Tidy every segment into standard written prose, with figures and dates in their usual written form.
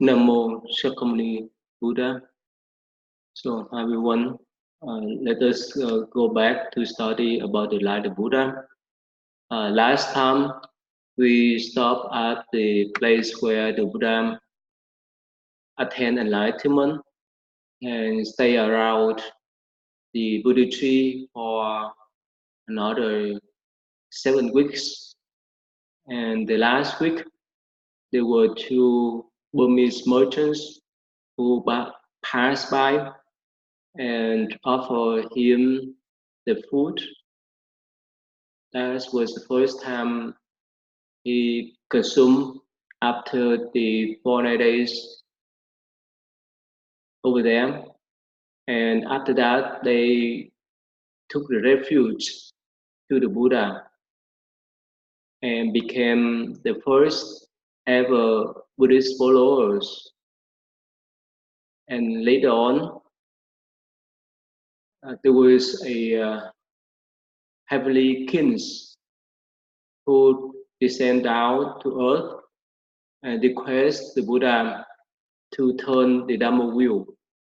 Namo Shakyamuni Buddha. So everyone, let us go back to study about the light of Buddha. Last time we stopped at the place where the Buddha attained enlightenment and stay around the Buddha tree for another 7 weeks. And the last week, there were two Burmese merchants who passed by and offered him the food. That was the first time he consumed after the 4 days over there. And after that, they took the refuge to the Buddha and became the first ever Buddhist followers. And later on, there was a heavenly kings who descend down to earth and request the Buddha to turn the Dhamma wheel.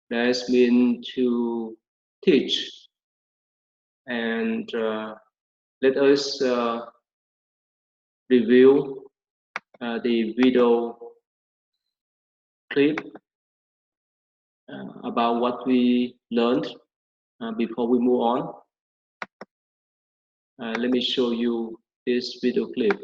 That means to teach. And let us review the video clip about what we learned before we move on. Let me show you this video clip.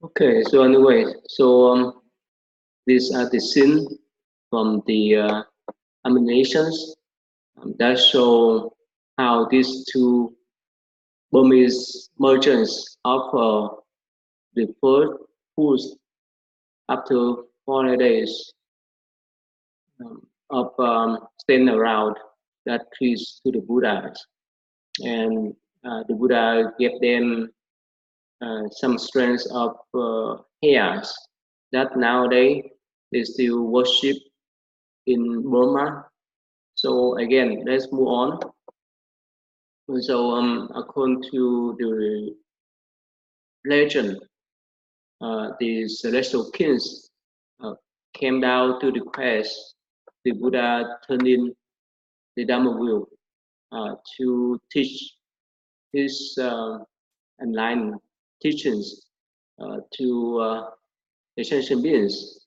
Okay, so anyway, so these are the scenes from the animations that show how these two Burmese merchants offer the first foods after 40 days of staying around that trees to the Buddhas. And the Buddha gave them some strength of hairs that nowadays they still worship in Burma. So again, let's move on. So according to the legend, the celestial kings uh, came down to request the Buddha turn in the Dharma wheel to teach his enlightened teachings to the sentient beings.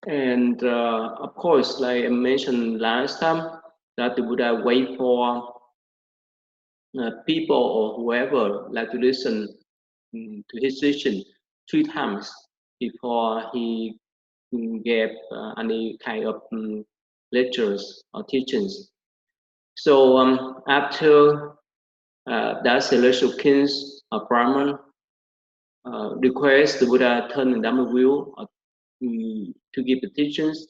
And of course, like I mentioned last time, that the Buddha wait for people or whoever like to listen to his teaching 3 times before he gave any kind of lectures or teachings. So after that celestial kings of Brahman request the Buddha turn the Dhamma wheel to give the teachings,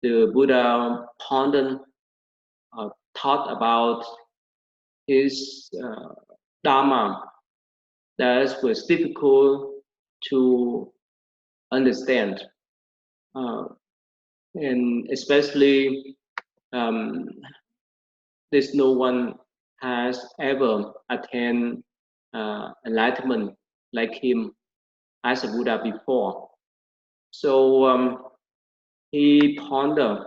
the Buddha pondered, thought about his Dharma that was difficult to understand, and especially there's no one has ever attained enlightenment like him as a Buddha before. So he pondered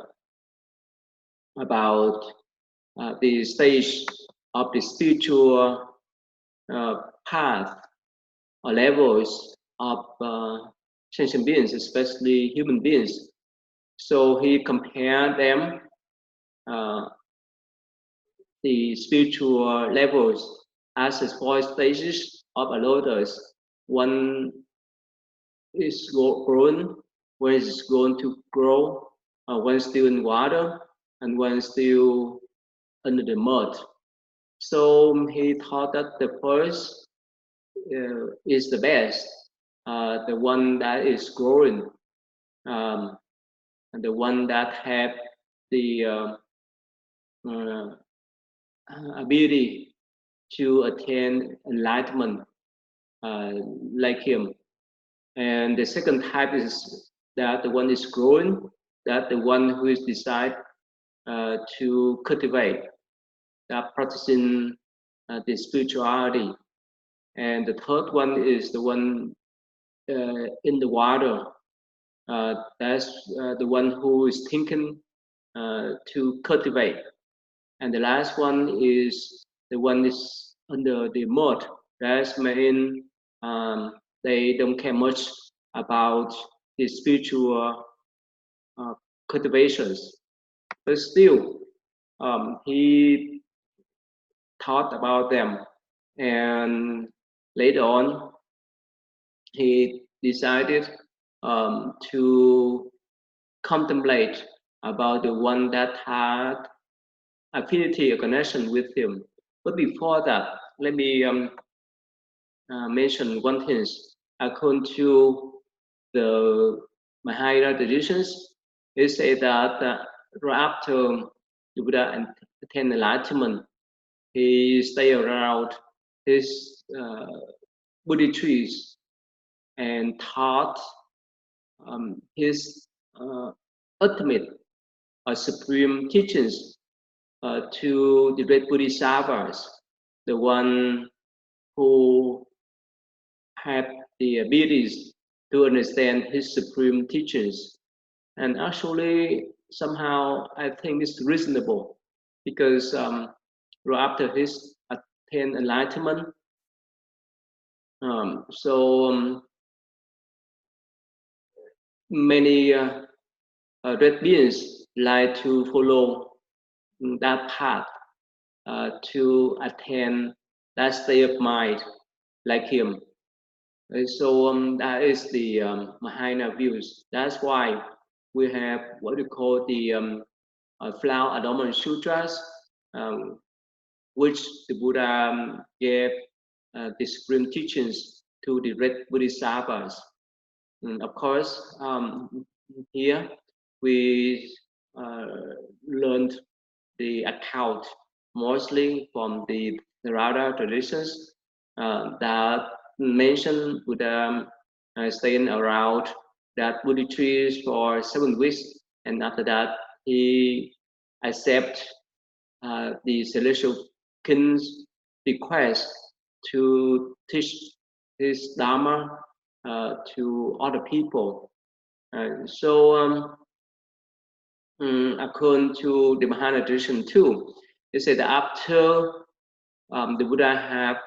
about the stage of the spiritual path or levels of sentient beings, especially human beings. So he compared them, the spiritual levels, as 4 stages of a lotus. One is grown, one is going to grow, one is still in water, and one is still under the mud. So he thought that the first is the best, the one that is growing, and the one that have the ability to attain enlightenment like him. And the second type is that the one is growing, that the one who is decide to cultivate, that practicing the spirituality. And the third one is the one in the water. That's the one who is thinking to cultivate. And the last one is the one is under the mud. That's mean they don't care much about the spiritual cultivations. But still, he thought about them, and later on, he decided to contemplate about the one that had affinity or connection with him. But before that, let me mention one thing. According to the Mahayana traditions, it says that right after the Buddha attained enlightenment, he stayed around his Buddha trees and taught his ultimate supreme teachings to the great Bodhisattvas, the one who had the abilities to understand his supreme teachings. And actually, somehow, I think it's reasonable, because right after his attained enlightenment, many great beings like to follow that path to attain that state of mind like him. So that is the Mahayana views. That's why we have what we call the Flower Adornment Sutras, which the Buddha gave the supreme teachings to the great Bodhisattvas. Of course, here we learned the account mostly from the Theravada traditions that mention Buddha staying around that Buddha trees for 7 weeks, and after that he accept the celestial king's request to teach his Dharma to other people. So according to the Mahayana tradition too, they say that after the Buddha have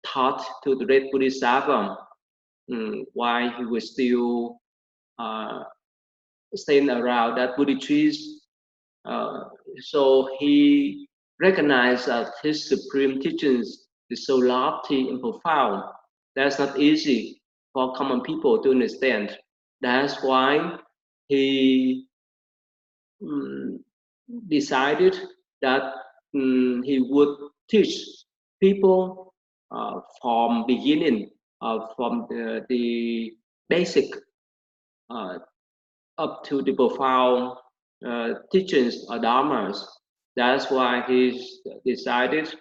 taught to the great Bodhisattva while he was still staying around that Bodhi trees, so he recognized that his supreme teachings is so lofty and profound. That's not easy for common people to understand. That's why he decided that he would teach people from beginning, from the basic up to the profound teachings or dharmas. That's why he decided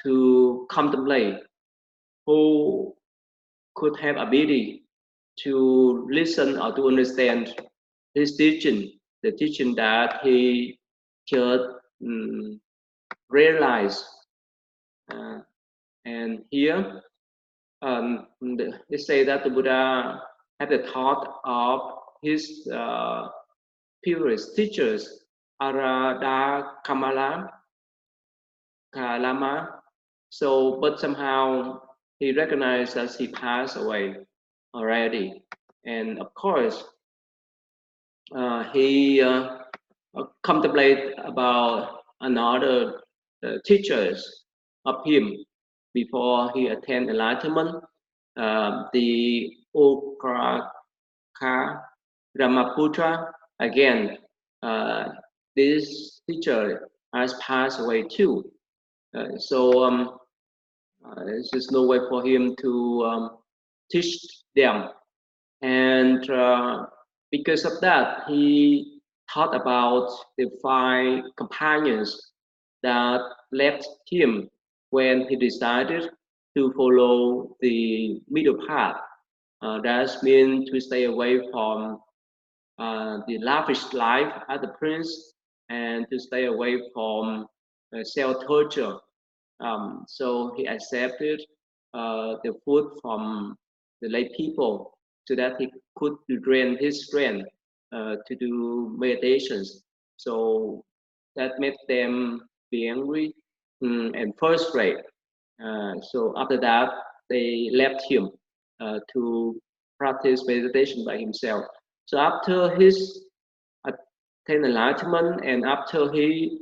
to contemplate who could have ability to listen or to understand his teaching, the teaching that he just realized. And here, they say that the Buddha had the thought of his previous teachers, Arada Kalama. So, but somehow he recognized that he passed away already. And of course, he contemplated about another teachers of him before he attained enlightenment. The Okraka Brahmaputra, again, this teacher has passed away too. So there's just no way for him to teach them. And because of that, he thought about the 5 companions that left him when he decided to follow the middle path. That means to stay away from the lavish life as a prince and to stay away from self-torture. So he accepted the food from the lay people so that he could drain his strength to do meditations. So that made them be angry and frustrated. So after that, they left him to practice meditation by himself. So after his attained enlightenment and after he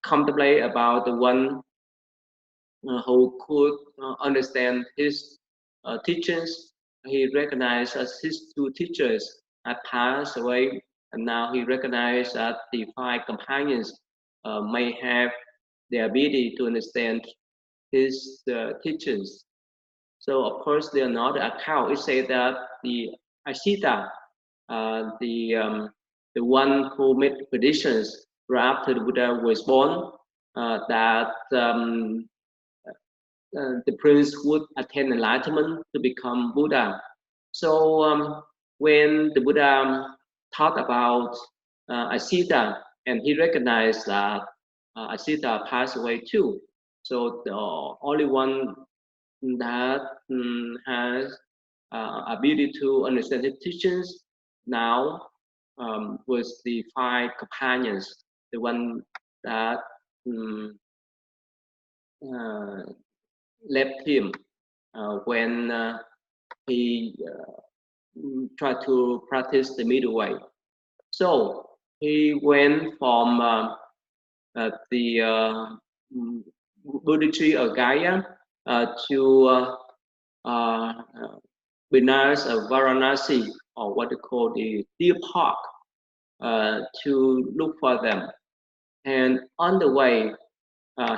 contemplate about the one who could understand his teachings, he recognized as his 2 teachers had passed away, and now he recognized that the 5 companions may have the ability to understand his teachings. So of course, there are another account. It says that the Asita, the one who made predictions right after the Buddha was born, that the prince would attain enlightenment to become Buddha. So when the Buddha thought about Asita, and he recognized that Asita passed away too. So the only one that has ability to understand his teachings now was the 5 companions, the one that left him when he tried to practice the middle way. So he went from the Buddha tree of Gaya to Benares of Varanasi, or what they call the deer park, to look for them. And on the way,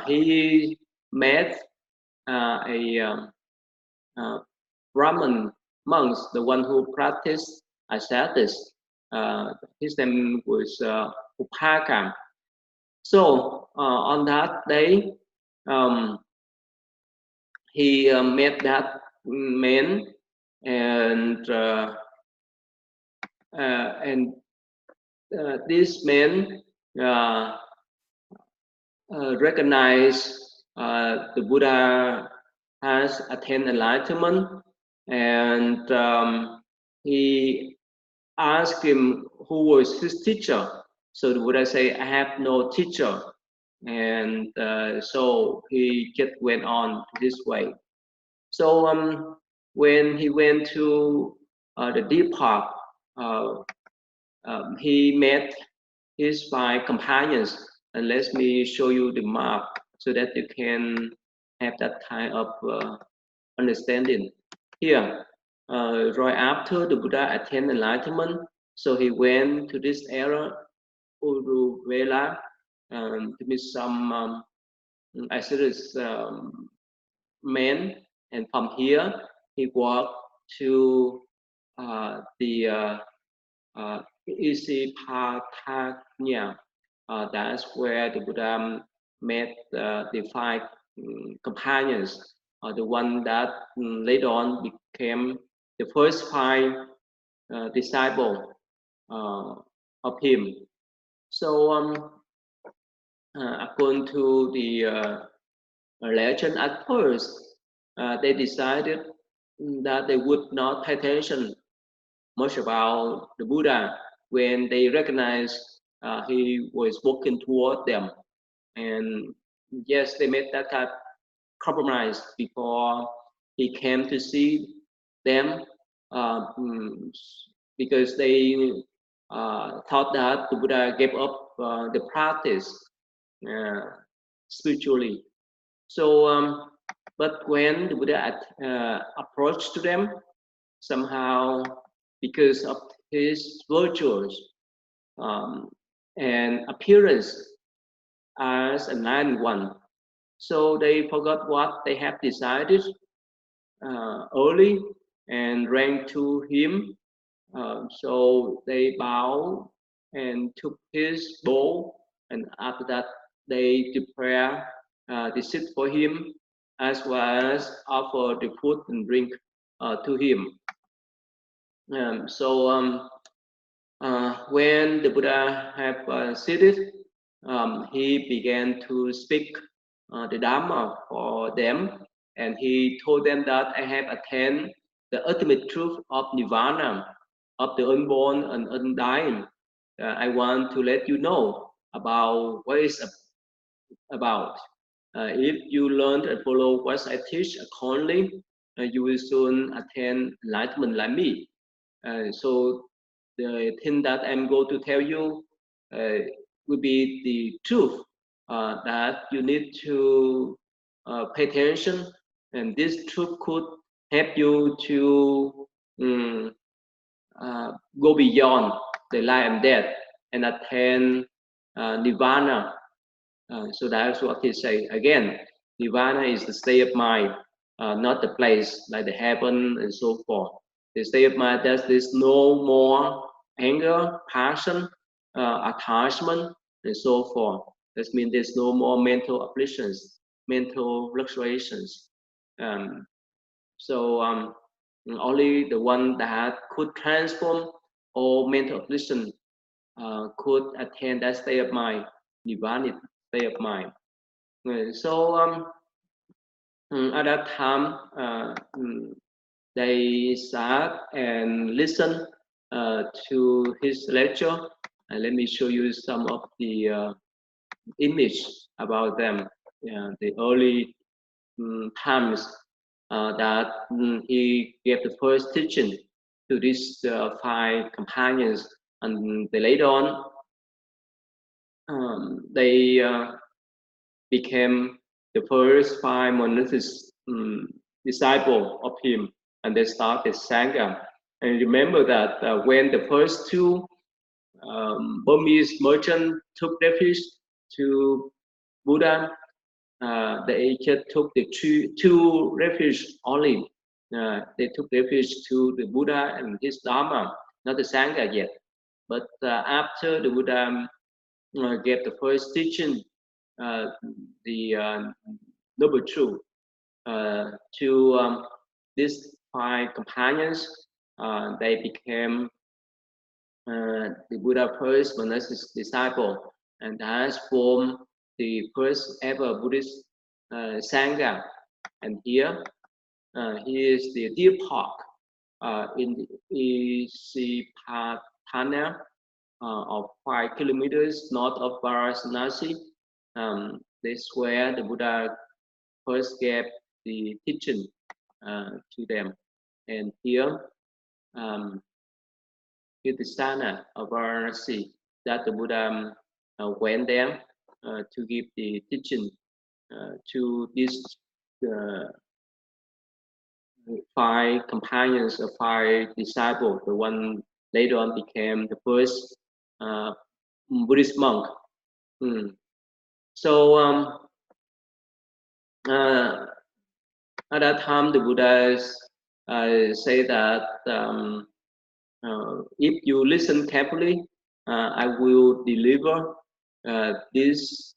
he met a Brahmin monks, the one who practiced ascetics. His name was Upaka. So on that day, he met that man, and this man recognized the Buddha has attained enlightenment, and he asked him who was his teacher. So the Buddha say, I have no teacher. And so he just went on this way. So when he went to the deep park, uh, he met his 5 companions. And let me show you the map so that you can have that kind of understanding. Here, right after the Buddha attained enlightenment, so he went to this area, Uruvela, to meet some Exodus men, and from here he walked to the Isipatanya. That's where the Buddha met the 5 companions, the one that later on became the first 5 disciples of him. So according to the legend, at first they decided that they would not pay attention much about the Buddha when they recognized he was walking toward them. And yes, they made that kind of compromise before he came to see them, uh, mm, because they thought that the Buddha gave up the practice uh, spiritually. So, but when the Buddha approached to them, somehow because of his virtues um, and appearance as a enlightened one, so they forgot what they had decided early and ran to him. So they bowed and took his bowl, and after that they prepare the seat for him, as well as offer the food and drink to him. When the Buddha had seated, he began to speak the Dharma for them, and he told them that I have attained the ultimate truth of Nirvana, of the unborn and undying. I want to let you know about what it's about. If you learn and follow what I teach accordingly, you will soon attain enlightenment like me. So the thing that I'm going to tell you will be the truth that you need to pay attention, and this truth could help you to um, go beyond the life and death and attain nirvana. So that's what he say again. Nirvana is the state of mind, not the place like the heaven and so forth. The state of mind that there's no more anger, passion, attachment, and so forth. That means there's no more mental afflictions, mental fluctuations. Um, so only the one that could transform all mental affliction could attain that state of mind, nirvana state of mind. At that time, they sat and listened to his lecture. And let me show you some of the image about them. The early times that he gave the first teaching to these 5 companions, and they later on they became the first 5 monastic disciple of him, and they started Sangha. And remember that when the first 2 Burmese merchants took refuge to Buddha, they just took the two refuge only. They took refuge to the Buddha and his Dharma, not the Sangha yet. But after the Buddha gave the first teaching, uh, the noble truth to these 5 companions, they became the Buddha first monastic disciple, and has formed the first ever Buddhist Sangha. And here is the deer park in Isipatanya. Thana, of 5 kilometers north of Varanasi. That's where the Buddha first gave the teaching to them. And here, Kirtisana of Varanasi, that the Buddha went there to give the teaching to these uh, 5 companions or 5 disciples. The one later on became the first uh, Buddhist monk. So at that time, the Buddhas say that if you listen carefully, I will deliver this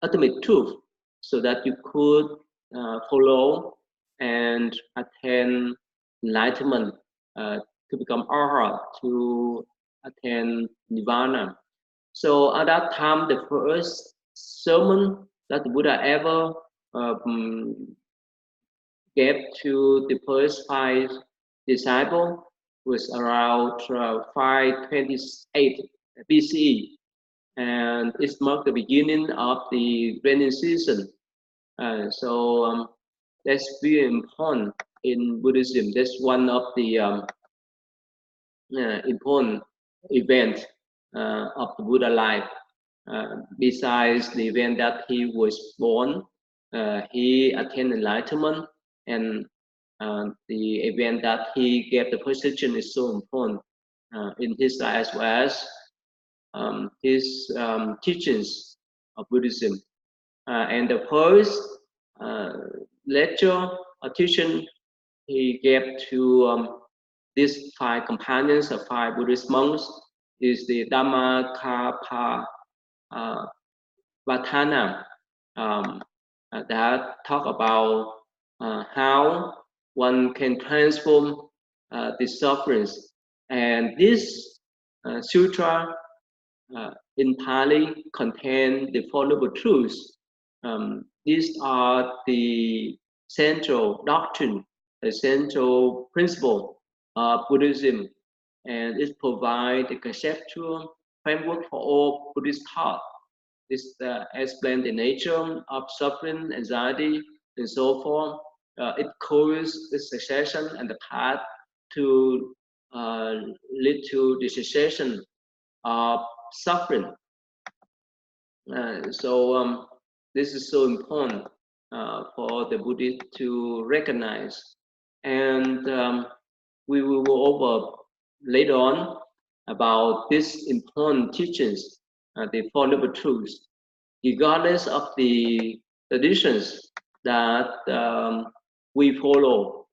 ultimate truth so that you could follow and attain enlightenment to become arhat, to attain nirvana. So at that time, the first sermon that the Buddha ever gave to the first 5 disciples was around 528 BCE, and it marked the beginning of the rainy season. That's very important in Buddhism. That's one of the important events of the Buddha life. Besides the event that he was born, he attained enlightenment, and the event that he gave the first teaching is so important in his life, as well as his teachings of Buddhism. And the first lecture or teaching he gave to these 5 companions of 5 Buddhist monks is the Dhammacappa Vatthana, that talk about how one can transform the sufferings. And this sutra in Pali contain the Four Noble Truths. These are the central doctrine, the central principle of Buddhism, and it provides a conceptual framework for all Buddhist thought. This explains the nature of suffering, anxiety, and so forth. It covers the cessation and the path to lead to the cessation of suffering. This is so important for the Buddhist to recognize, and we will go over later on about these important teachings, the Four Noble Truths, regardless of the traditions that we follow.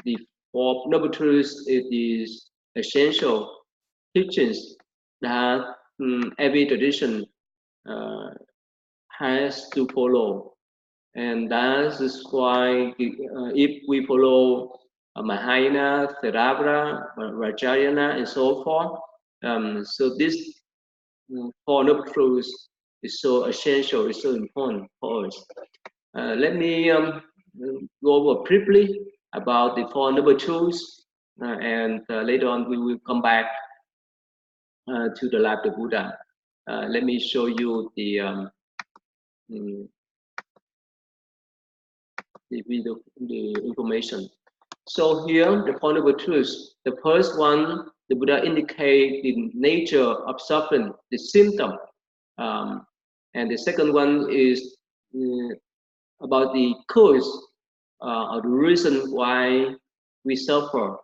The Four Noble Truths is essential teachings that every tradition has to follow, and that is why if we follow Mahayana, Theravada, Vajrayana, and so forth, so this Four Noble Truths is so essential, is so important for us. Let me go over briefly about the Four Noble Truths, and later on we will come back to the life of the Buddha. Let me show you the video, the information. So here, the Four Noble Truths. The first one, the Buddha indicate the nature of suffering, the symptom, and the second one is about the cause or the reason why we suffer,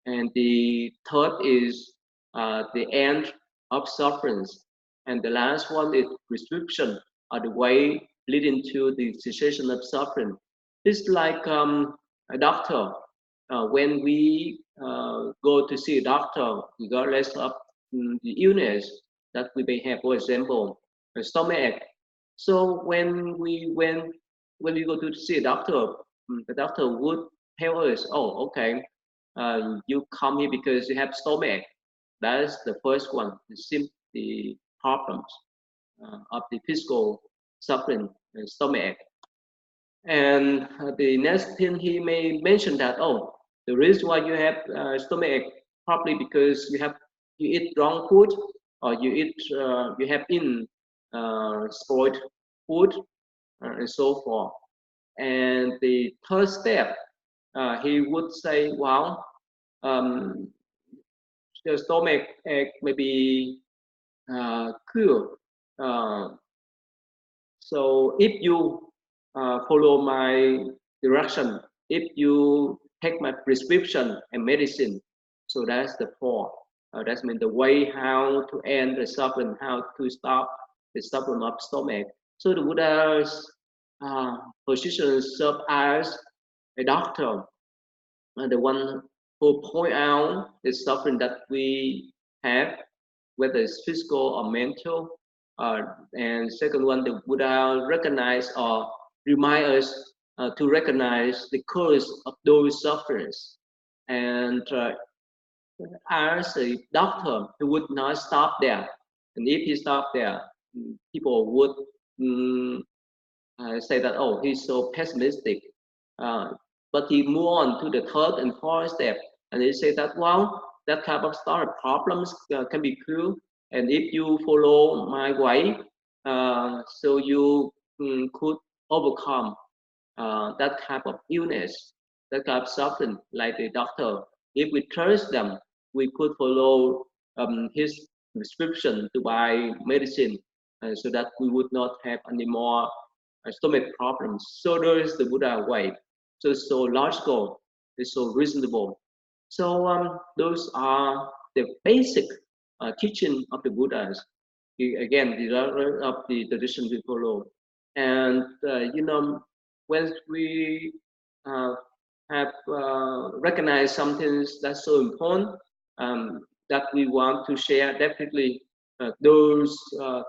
and the third is the end of sufferings, and the last one is prescription or the way leading to the cessation of suffering. It's like a doctor. When we go to see a doctor, regardless of the illness that we may have, for example, a stomachache. So when we go to see a doctor, the doctor would tell us, "Oh, okay, you come here because you have stomach." That is the first one, the problems of the physical suffering, stomach. And the next thing he may mention that, oh, the reason why you have stomach probably because you eat wrong food, or you have eaten spoiled food, and so forth. And the third step, he would say, well, um, the stomach ache may be cured. So if you follow my direction, if you take my prescription and medicine, so that's the four. That's mean the way how to end the suffering, how to stop the suffering of stomach. So the Buddha's position serve as a doctor, the one who point out the suffering that we have, whether it's physical or mental. And second one, the Buddha recognize or remind us to recognize the cause of those sufferings. And as a doctor, he would not stop there. And if he stopped there, people would mm, say that, oh, he's so pessimistic. Uh, but he moved on to the third and fourth step, and he said that, well, that type of sort of problems can be cured, and if you follow my way, so you could overcome that type of illness, that type of suffering, like the doctor. If we trust them, we could follow his prescription to buy medicine, so that we would not have any more stomach problems. So there is the Buddha way. So it's so logical, it's so reasonable. So those are the basic teaching of the Buddhas. Again, the order of the tradition we follow. And when we uh, have recognized something that's so important, that we want to share, definitely those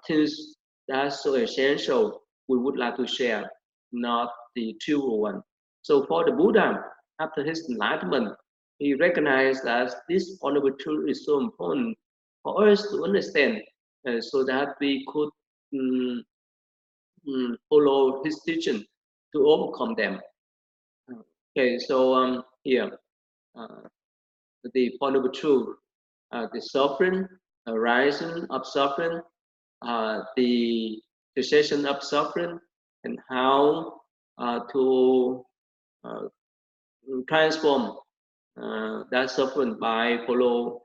things that's so essential, we would like to share, not the trivial one. So for the Buddha, after his enlightenment, he recognized that this honorable truth is so important for us to understand, so that we could um, follow his teaching to overcome them. Okay, so here, uh, the honorable truth, the suffering, arising of suffering, the cessation of suffering, and how to uh, transform that suffering by follow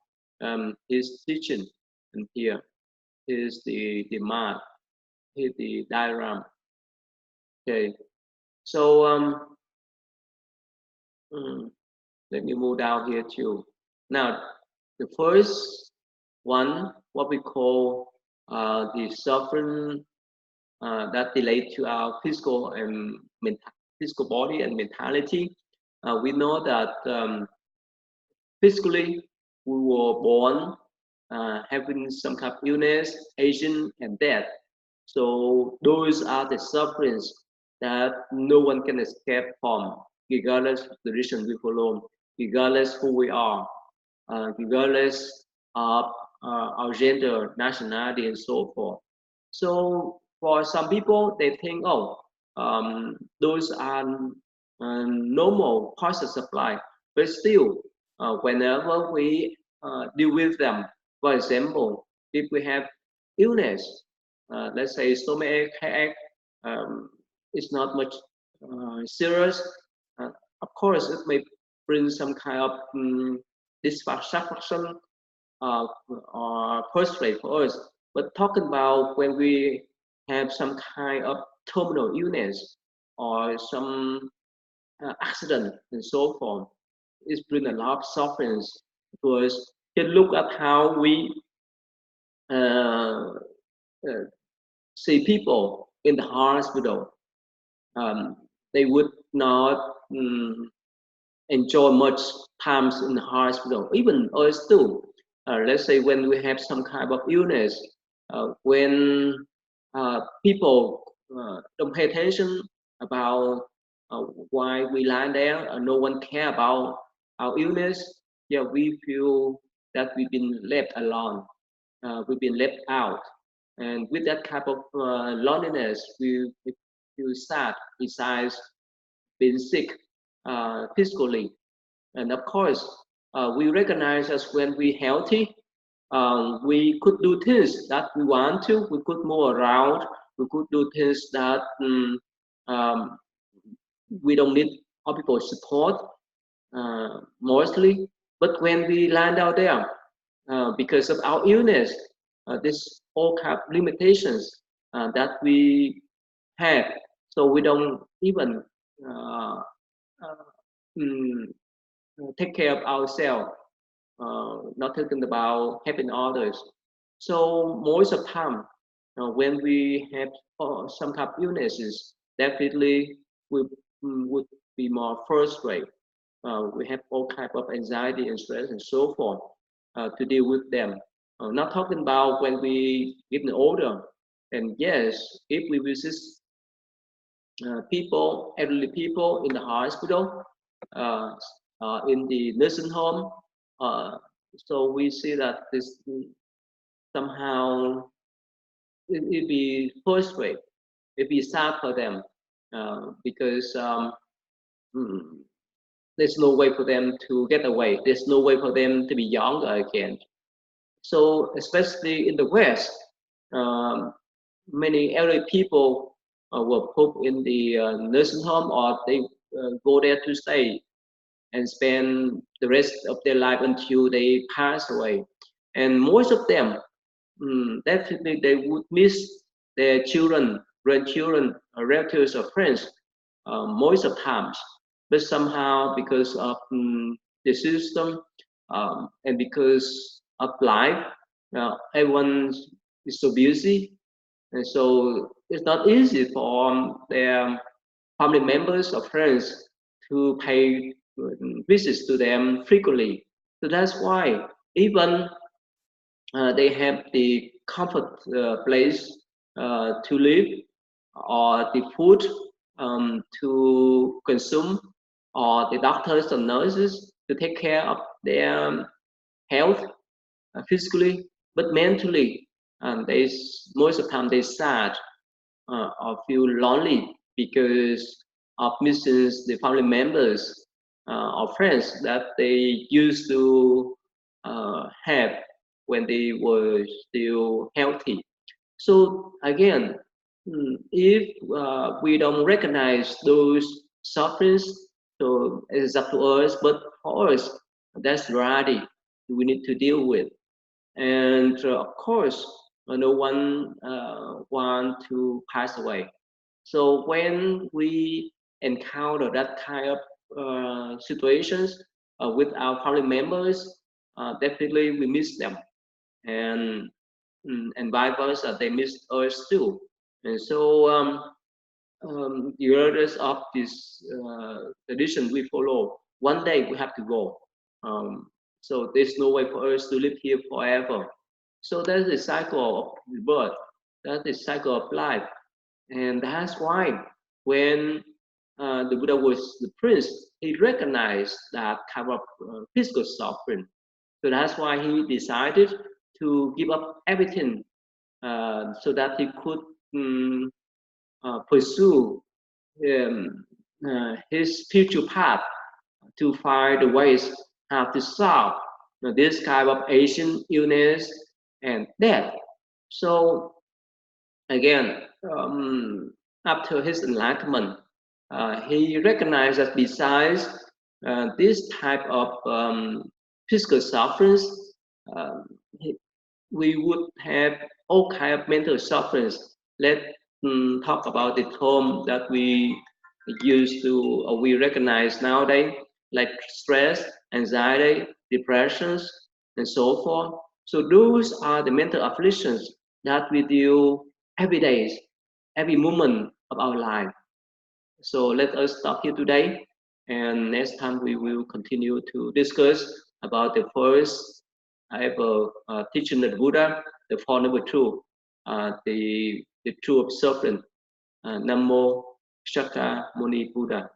his teaching. And here is the map, here the diagram. Okay, so let me move down here too. Now, the first one, what we call the suffering that relate to our physical and physical body and mentality. We know that physically we were born having some kind of illness, aging, and death. So those are the sufferings that no one can escape from, regardless of the religion we follow, regardless who we are, regardless of our gender, nationality, and so forth. So for some people, they think, oh, those are normal process of life. But still, whenever we deal with them, for example, if we have illness, let's say stomach ache, it's not much serious. Of course, it may bring some kind of dissatisfaction or frustrate for us. But talking about when we have some kind of terminal illness or some accident and so forth, it's bring a lot of sufferings to us. Can look at how we uh, uh, see people in the hospital. Um, they would not enjoy much times in the hospital. Even us too. Let's say when we have some kind of illness, when people don't pay attention about why we lie there, no one care about our illness. Yeah, we feel that we've been left alone, we've been left out, and with that type of loneliness, we feel sad besides being sick physically. And of course, we recognize as when we healthy, we could do things that we want to. We could move around. We could do things that um, we don't need other people's support mostly. But when we land out there, because of our illness, this all kind of limitations that we have, so we don't even uh, uh, mm, take care of ourselves, not thinking about helping others. So most of the time, when we have some kind of illnesses, definitely we would be more frustrated. We have all type of anxiety and stress and so forth to deal with them. Not talking about when we getting older. And yes, if we visit people, elderly people in the hospital, uh, in the nursing home, uh, so we see that this somehow it be frustrating, it be sad for them because mm, there's no way for them to get away. There's no way for them to be younger again. So especially in the West, um, many elderly people were put in the nursing home, or they go there to stay and spend the rest of their life until they pass away. And most of them, definitely they would miss their children, grandchildren, relatives, or friends most of times. But somehow, because of the system and because of life, everyone is so busy, and so it's not easy for their family members or friends to pay visits to them frequently. So that's why even they have the comfort place to live, or the food to consume, or the doctors and nurses to take care of their health physically, but mentally, they most of the time they sad or feel lonely because of missing the family members or friends that they used to have when they were still healthy. So again, if we don't recognize those sufferings, so it's up to us. But for us, that's reality we need to deal with. And of course, no one want to pass away. So when we encounter that kind of situations with our family members, definitely we miss them, and and vice versa, they miss us too. And so the orders of this tradition we follow, one day we have to go. Um, so there's no way for us to live here forever. So that's the cycle of birth. That's the cycle of life. And that's why when the Buddha was the prince, he recognized that kind of physical suffering. So that's why he decided to give up everything so that he could pursue his future path to find the ways how to solve this kind of Asian illness and death. So again, after his enlightenment, he recognized that besides this type of physical sufferings, um, he, we would have all kind of mental sufferings. Let's talk about the term that we use to, or we recognize nowadays, like stress, anxiety, depressions, and so forth. So those are the mental afflictions that we deal every day, every moment of our life. So let us stop here today, and next time we will continue to discuss about the first ever teaching of the Buddha, the Four Noble Truths, the true observance. Nam mô Shakya Muni Buddha.